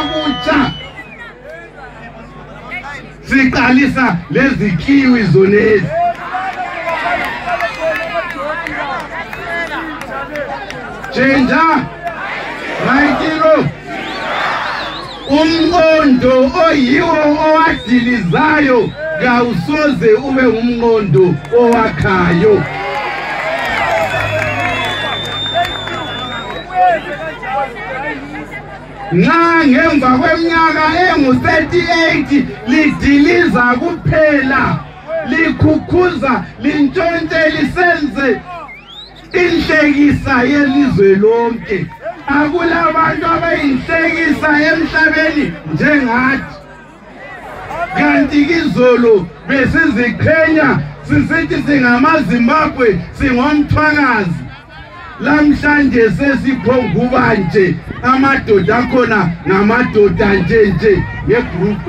okutsha siqalisa lezi kiwi zonezi Chenja Maitiro umqondo oyiwo owadilizayo kawusoze ube umqondo owakhayo nxa ngemva kweminyaka engu-38 lidiliza kuphela likhukhuza lintshontshe lisenze inhlekisa yelizwe lonke akulabantu abayinhlekisa emhlabeni njengathi kanti izolo besiziqhenya sisithi singamaZimbabwe singomthwakazi lamhlanje sesiphonguba nje amadoda akhona ngamadoda nje ngegroup